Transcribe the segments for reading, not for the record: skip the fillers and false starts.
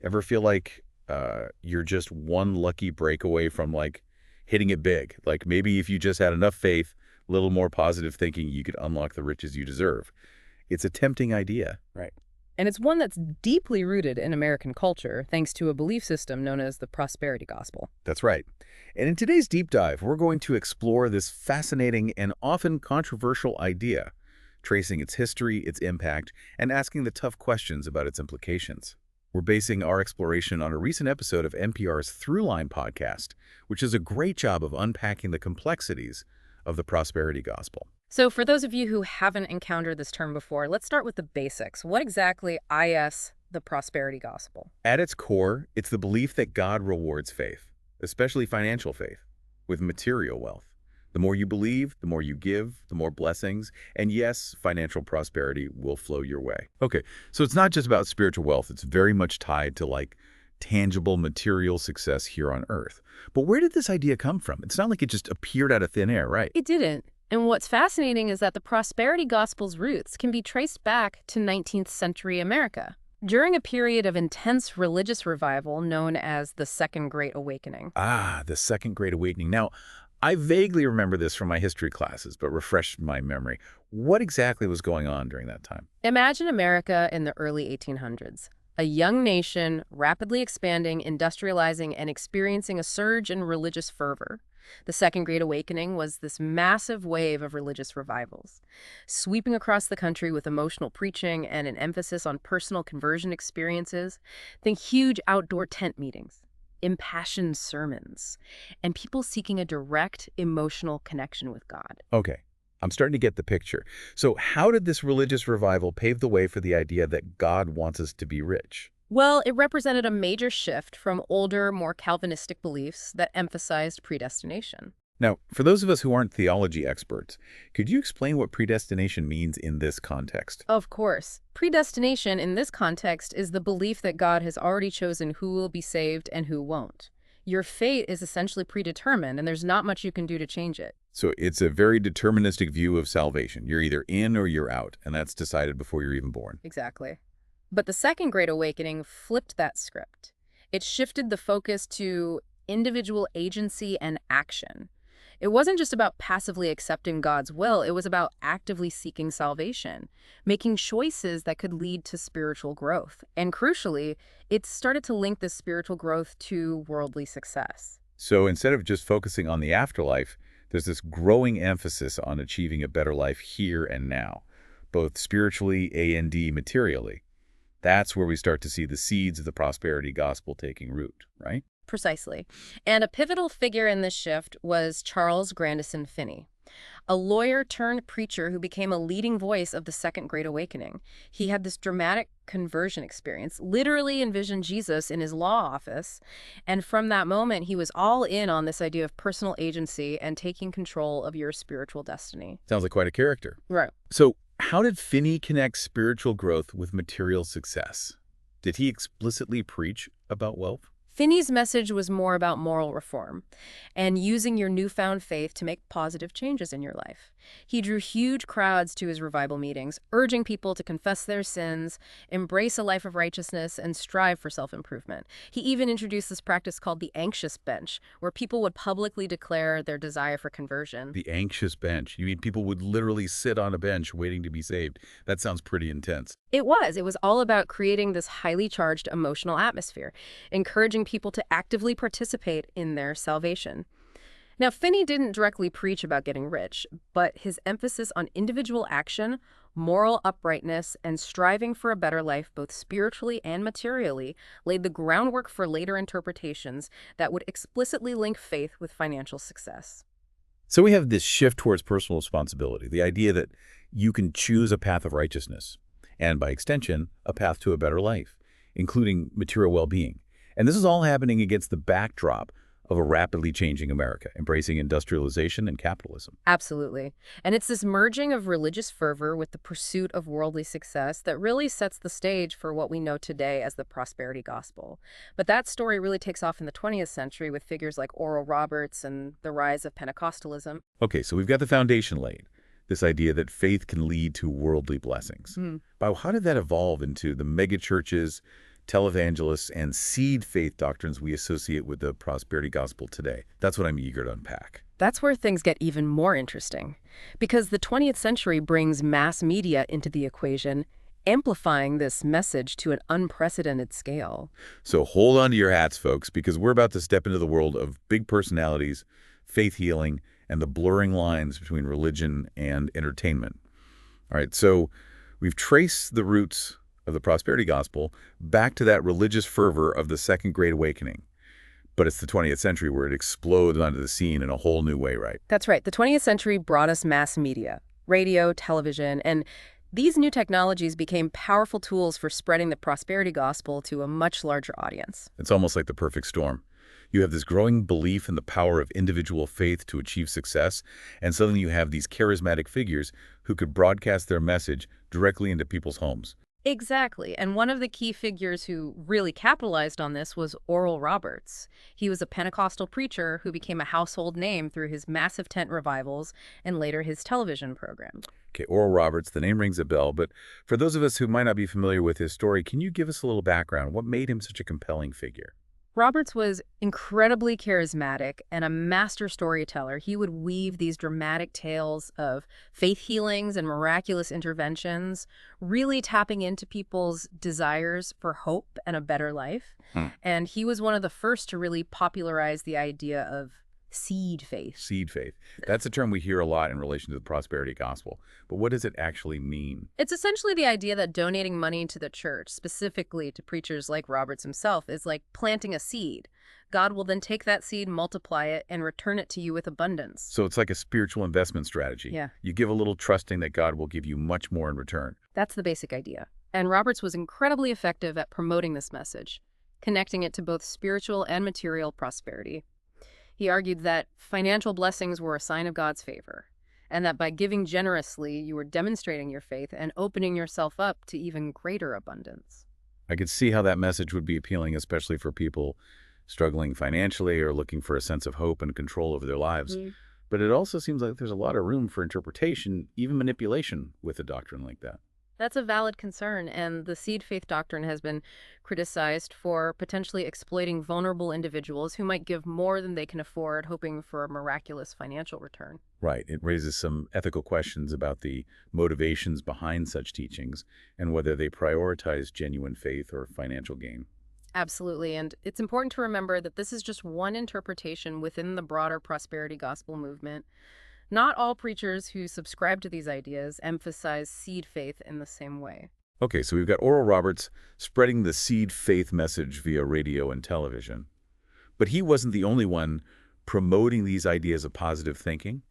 Ever feel like you're just one lucky break away from, like, hitting it big? Like, maybe if you just had enough faith, a little more positive thinking, you could unlock the riches you deserve. It's a tempting idea. Right. And it's one that's deeply rooted in American culture, thanks to a belief system known as the prosperity gospel. That's right. And in today's deep dive, we're going to explore this fascinating and often controversial idea, tracing its history, its impact, and asking the tough questions about its implications. We're basing our exploration on a recent episode of NPR's Throughline podcast, which does a great job of unpacking the complexities of the prosperity gospel. So for those of you who haven't encountered this term before, let's start with the basics. What exactly is the prosperity gospel? At its core, it's the belief that God rewards faith, especially financial faith, with material wealth. The more you believe, the more you give, the more blessings, and yes, financial prosperity will flow your way. Okay, so it's not just about spiritual wealth. It's very much tied to, like, tangible material success here on earth. But where did this idea come from? It's not like it just appeared out of thin air, right? It didn't. And what's fascinating is that the prosperity gospel's roots can be traced back to 19th century America, during a period of intense religious revival known as the Second Great Awakening. Ah, the Second Great Awakening. Now, I vaguely remember this from my history classes, but refresh my memory. What exactly was going on during that time? Imagine America in the early 1800s. A young nation, rapidly expanding, industrializing, and experiencing a surge in religious fervor. The Second Great Awakening was this massive wave of religious revivals, sweeping across the country with emotional preaching and an emphasis on personal conversion experiences. Think huge outdoor tent meetings, impassioned sermons, and people seeking a direct emotional connection with God. Okay, I'm starting to get the picture. So how did this religious revival pave the way for the idea that God wants us to be rich? Well, it represented a major shift from older, more Calvinistic beliefs that emphasized predestination. Now, for those of us who aren't theology experts, could you explain what predestination means in this context? Of course, predestination in this context is the belief that God has already chosen who will be saved and who won't. Your fate is essentially predetermined, and there's not much you can do to change it. So it's a very deterministic view of salvation. You're either in or you're out, and that's decided before you're even born. Exactly. But the Second Great Awakening flipped that script. It shifted the focus to individual agency and action. It wasn't just about passively accepting God's will, it was about actively seeking salvation, making choices that could lead to spiritual growth. And crucially, it started to link this spiritual growth to worldly success. So instead of just focusing on the afterlife, there's this growing emphasis on achieving a better life here and now, both spiritually and materially. That's where we start to see the seeds of the prosperity gospel taking root, right? Precisely. And a pivotal figure in this shift was Charles Grandison Finney, a lawyer turned preacher who became a leading voice of the Second Great Awakening. He had this dramatic conversion experience, literally envisioned Jesus in his law office, and from that moment he was all in on this idea of personal agency and taking control of your spiritual destiny. Sounds like quite a character. Right. So how did Finney connect spiritual growth with material success? Did he explicitly preach about wealth? Finney's message was more about moral reform and using your newfound faith to make positive changes in your life. He drew huge crowds to his revival meetings, urging people to confess their sins, embrace a life of righteousness, and strive for self-improvement. He even introduced this practice called the anxious bench, where people would publicly declare their desire for conversion. The anxious bench. You mean people would literally sit on a bench waiting to be saved? That sounds pretty intense. It was all about creating this highly charged emotional atmosphere, encouraging people to actively participate in their salvation. Now, Finney didn't directly preach about getting rich, but his emphasis on individual action, moral uprightness, and striving for a better life both spiritually and materially laid the groundwork for later interpretations that would explicitly link faith with financial success. So we have this shift towards personal responsibility, the idea that you can choose a path of righteousness, and by extension, a path to a better life, including material well-being. And this is all happening against the backdrop of a rapidly changing America, embracing industrialization and capitalism. Absolutely. And it's this merging of religious fervor with the pursuit of worldly success that really sets the stage for what we know today as the prosperity gospel. But that story really takes off in the 20th century with figures like Oral Roberts and the rise of Pentecostalism. Okay, so we've got the foundation laid, this idea that faith can lead to worldly blessings. But how did that evolve into the mega churches, televangelists, and seed faith doctrines we associate with the prosperity gospel today. That's what I'm eager to unpack. That's where things get even more interesting, because the 20th century brings mass media into the equation, amplifying this message to an unprecedented scale. So hold on to your hats, folks, because we're about to step into the world of big personalities, faith healing, and the blurring lines between religion and entertainment. All right, so we've traced the roots of the prosperity gospel back to that religious fervor of the Second Great Awakening. But it's the 20th century where it explodes onto the scene in a whole new way, right? That's right. The 20th century brought us mass media, radio, television, and these new technologies became powerful tools for spreading the prosperity gospel to a much larger audience. It's almost like the perfect storm. You have this growing belief in the power of individual faith to achieve success, and suddenly you have these charismatic figures who could broadcast their message directly into people's homes. Exactly. And one of the key figures who really capitalized on this was Oral Roberts. He was a Pentecostal preacher who became a household name through his massive tent revivals and later his television program. Okay, Oral Roberts, the name rings a bell, but for those of us who might not be familiar with his story, can you give us a little background? What made him such a compelling figure? Roberts was incredibly charismatic and a master storyteller. He would weave these dramatic tales of faith healings and miraculous interventions, really tapping into people's desires for hope and a better life. And he was one of the first to really popularize the idea of seed faith. Seed faith. That's a term we hear a lot in relation to the prosperity gospel. But what does it actually mean? It's essentially the idea that donating money to the church, specifically to preachers like Roberts himself, is like planting a seed. God will then take that seed, multiply it, and return it to you with abundance. So it's like a spiritual investment strategy. Yeah. You give a little trusting that God will give you much more in return. That's the basic idea. And Roberts was incredibly effective at promoting this message, connecting it to both spiritual and material prosperity. He argued that financial blessings were a sign of God's favor, and that by giving generously, you were demonstrating your faith and opening yourself up to even greater abundance. I could see how that message would be appealing, especially for people struggling financially or looking for a sense of hope and control over their lives. But it also seems like there's a lot of room for interpretation, even manipulation, with a doctrine like that. That's a valid concern, and the seed faith doctrine has been criticized for potentially exploiting vulnerable individuals who might give more than they can afford, hoping for a miraculous financial return. Right. It raises some ethical questions about the motivations behind such teachings and whether they prioritize genuine faith or financial gain. Absolutely, and it's important to remember that this is just one interpretation within the broader prosperity gospel movement. Not all preachers who subscribe to these ideas emphasize seed faith in the same way. Okay, so we've got Oral Roberts spreading the seed faith message via radio and television. But he wasn't the only one promoting these ideas of positive thinking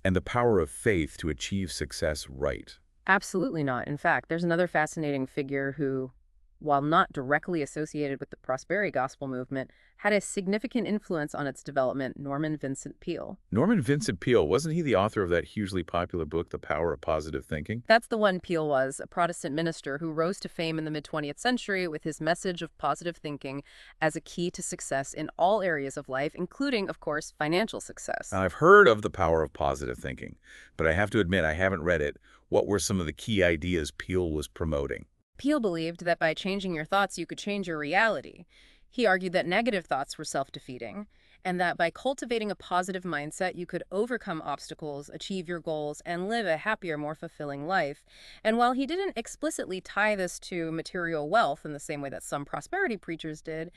and the power of faith to achieve success right. Absolutely not. In fact, there's another fascinating figure who, while not directly associated with the prosperity gospel movement, had a significant influence on its development: Norman Vincent Peale. Norman Vincent Peale, wasn't he the author of that hugely popular book, The Power of Positive Thinking? That's the one. Peale was, a Protestant minister who rose to fame in the mid-20th century with his message of positive thinking as a key to success in all areas of life, including, of course, financial success. Now, I've heard of The Power of Positive Thinking, but I have to admit I haven't read it. What were some of the key ideas Peale was promoting? Peale believed that by changing your thoughts, you could change your reality. He argued that negative thoughts were self-defeating, and that by cultivating a positive mindset, you could overcome obstacles, achieve your goals, and live a happier, more fulfilling life. And while he didn't explicitly tie this to material wealth in the same way that some prosperity preachers did,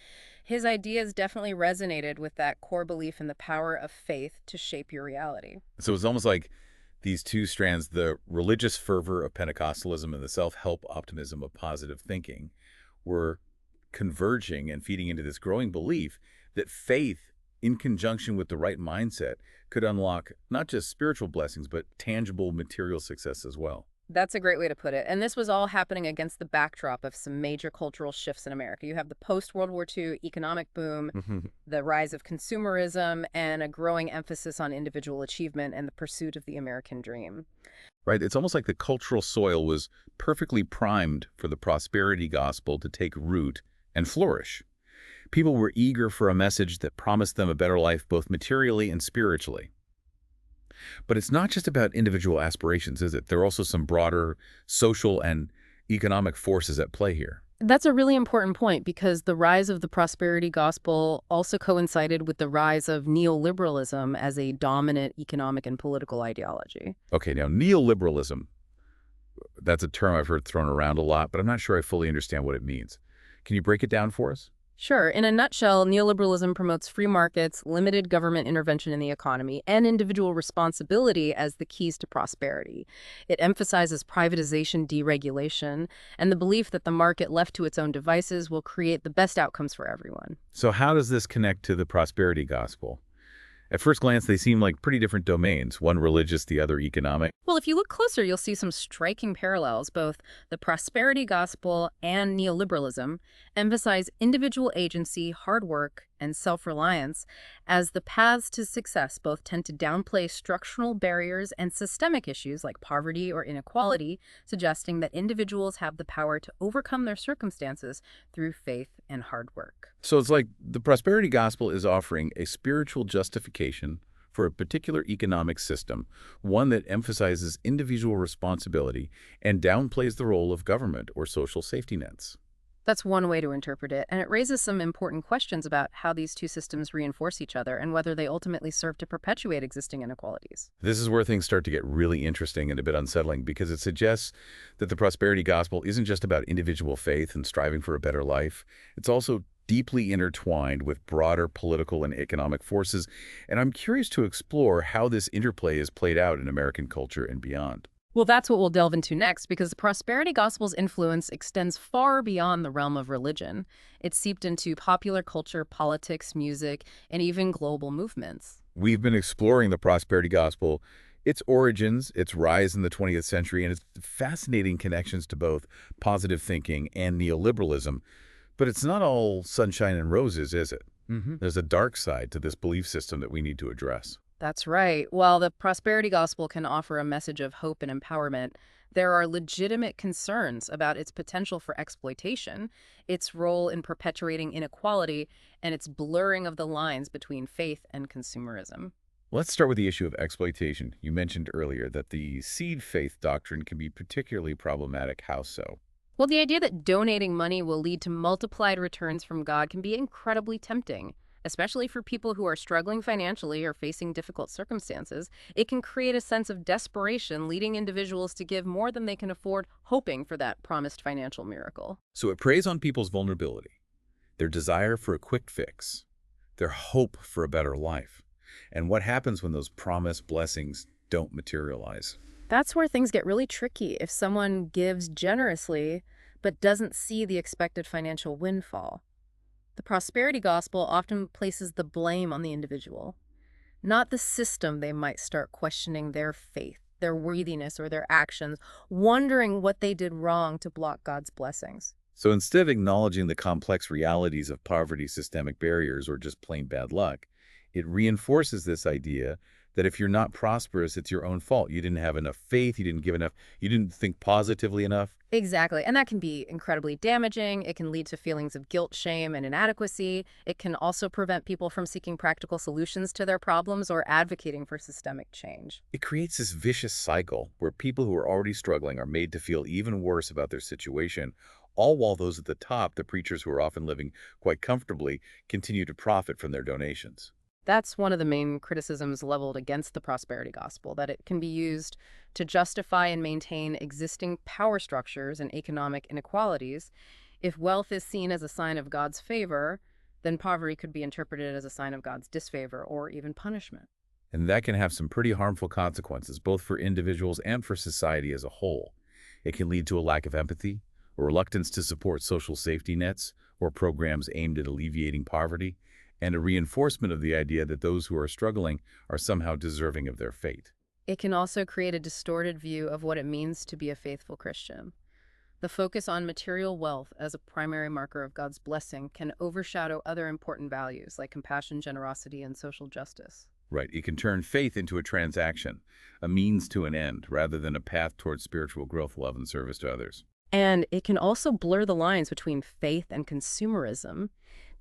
his ideas definitely resonated with that core belief in the power of faith to shape your reality. So it's almost like these two strands, the religious fervor of Pentecostalism and the self-help optimism of positive thinking, were converging and feeding into this growing belief that faith, in conjunction with the right mindset, could unlock not just spiritual blessings, but tangible material success as well. That's a great way to put it. And this was all happening against the backdrop of some major cultural shifts in America. You have the post-World War II economic boom, the rise of consumerism, and a growing emphasis on individual achievement and the pursuit of the American dream. Right? It's almost like the cultural soil was perfectly primed for the prosperity gospel to take root and flourish. People were eager for a message that promised them a better life both materially and spiritually. But it's not just about individual aspirations, is it? There are also some broader social and economic forces at play here. That's a really important point because the rise of the prosperity gospel also coincided with the rise of neoliberalism as a dominant economic and political ideology. Okay, now neoliberalism, that's a term I've heard thrown around a lot, but I'm not sure I fully understand what it means. Can you break it down for us? Sure, in a nutshell, neoliberalism promotes free markets, limited government intervention in the economy, and individual responsibility as the keys to prosperity. It emphasizes privatization, deregulation, and the belief that the market left to its own devices will create the best outcomes for everyone. So how does this connect to the prosperity gospel? At first glance, they seem like pretty different domains, one religious, the other economic. Well, if you look closer, you'll see some striking parallels. Both the prosperity gospel and neoliberalism emphasize individual agency, hard work, and self-reliance as the paths to success. Both tend to downplay structural barriers and systemic issues like poverty or inequality, suggesting that individuals have the power to overcome their circumstances through faith and hard work. So it's like the prosperity gospel is offering a spiritual justification for a particular economic system, one that emphasizes individual responsibility and downplays the role of government or social safety nets. That's one way to interpret it, and it raises some important questions about how these two systems reinforce each other and whether they ultimately serve to perpetuate existing inequalities. This is where things start to get really interesting and a bit unsettling because it suggests that the prosperity gospel isn't just about individual faith and striving for a better life. It's also deeply intertwined with broader political and economic forces, and I'm curious to explore how this interplay is played out in American culture and beyond. Well, that's what we'll delve into next because the prosperity gospel's influence extends far beyond the realm of religion. It's seeped into popular culture, politics, music, and even global movements. We've been exploring the prosperity gospel, its origins, its rise in the 20th century, and its fascinating connections to both positive thinking and neoliberalism. But it's not all sunshine and roses, is it? There's a dark side to this belief system that we need to address. That's right. While the prosperity gospel can offer a message of hope and empowerment, there are legitimate concerns about its potential for exploitation, its role in perpetuating inequality, and its blurring of the lines between faith and consumerism. Let's start with the issue of exploitation. You mentioned earlier that the seed faith doctrine can be particularly problematic. How so? Well, the idea that donating money will lead to multiplied returns from God can be incredibly tempting, especially for people who are struggling financially or facing difficult circumstances. It can create a sense of desperation, leading individuals to give more than they can afford, hoping for that promised financial miracle. So it preys on people's vulnerability, their desire for a quick fix, their hope for a better life. And what happens when those promised blessings don't materialize? That's where things get really tricky if someone gives generously but doesn't see the expected financial windfall. The prosperity gospel often places the blame on the individual, not the system. They might start questioning their faith, their worthiness, or their actions, wondering what they did wrong to block God's blessings. So instead of acknowledging the complex realities of poverty, systemic barriers, or just plain bad luck, it reinforces this idea that if you're not prosperous, it's your own fault. You didn't have enough faith, you didn't give enough, you didn't think positively enough. Exactly. And that can be incredibly damaging. It can lead to feelings of guilt, shame, and inadequacy. It can also prevent people from seeking practical solutions to their problems or advocating for systemic change. It creates this vicious cycle where people who are already struggling are made to feel even worse about their situation, all while those at the top, the preachers who are often living quite comfortably, continue to profit from their donations. That's one of the main criticisms leveled against the prosperity gospel, that it can be used to justify and maintain existing power structures and economic inequalities. If wealth is seen as a sign of God's favor, then poverty could be interpreted as a sign of God's disfavor or even punishment. And that can have some pretty harmful consequences, both for individuals and for society as a whole. It can lead to a lack of empathy, a reluctance to support social safety nets or programs aimed at alleviating poverty, and a reinforcement of the idea that those who are struggling are somehow deserving of their fate. It can also create a distorted view of what it means to be a faithful Christian. The focus on material wealth as a primary marker of God's blessing can overshadow other important values like compassion, generosity, and social justice. Right, it can turn faith into a transaction, a means to an end, rather than a path towards spiritual growth, love, and service to others. And it can also blur the lines between faith and consumerism.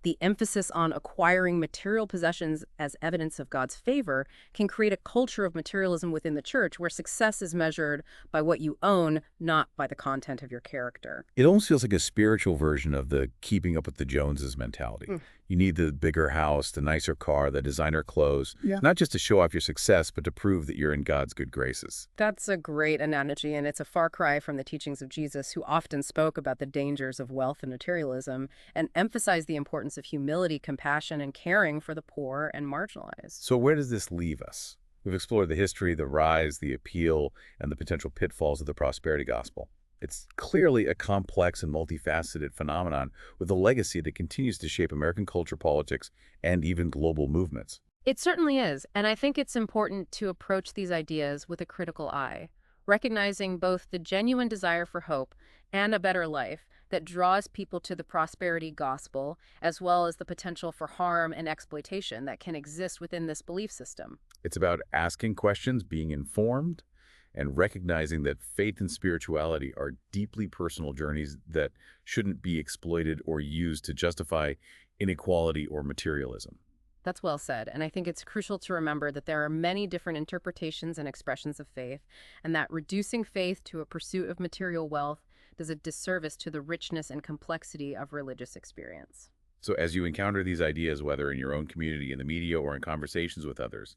The emphasis on acquiring material possessions as evidence of God's favor can create a culture of materialism within the church where success is measured by what you own, not by the content of your character. It almost feels like a spiritual version of the keeping up with the Joneses mentality. Mm. You need the bigger house, the nicer car, the designer clothes, Yeah. not just to show off your success, but to prove that you're in God's good graces. That's a great analogy, and it's a far cry from the teachings of Jesus, who often spoke about the dangers of wealth and materialism and emphasized the importance of humility, compassion, and caring for the poor and marginalized. So where does this leave us? We've explored the history, the rise, the appeal, and the potential pitfalls of the prosperity gospel. It's clearly a complex and multifaceted phenomenon with a legacy that continues to shape American culture, politics, and even global movements. It certainly is, and I think it's important to approach these ideas with a critical eye, recognizing both the genuine desire for hope and a better life that draws people to the prosperity gospel, as well as the potential for harm and exploitation that can exist within this belief system. It's about asking questions, being informed, and recognizing that faith and spirituality are deeply personal journeys that shouldn't be exploited or used to justify inequality or materialism. That's well said, and I think it's crucial to remember that there are many different interpretations and expressions of faith, and that reducing faith to a pursuit of material wealth does a disservice to the richness and complexity of religious experience. So as you encounter these ideas, whether in your own community, in the media, or in conversations with others,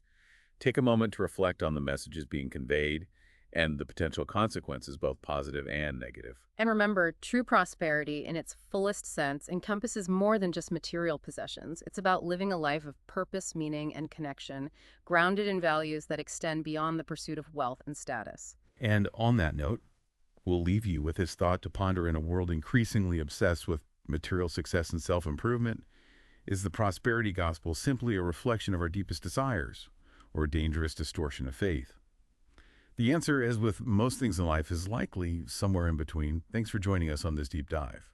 take a moment to reflect on the messages being conveyed and the potential consequences, both positive and negative. And remember, true prosperity in its fullest sense encompasses more than just material possessions. It's about living a life of purpose, meaning, and connection, grounded in values that extend beyond the pursuit of wealth and status. And on that note, we'll leave you with this thought to ponder. In a world increasingly obsessed with material success and self-improvement, is the prosperity gospel simply a reflection of our deepest desires, or a dangerous distortion of faith? The answer, as with most things in life, is likely somewhere in between. Thanks for joining us on this deep dive.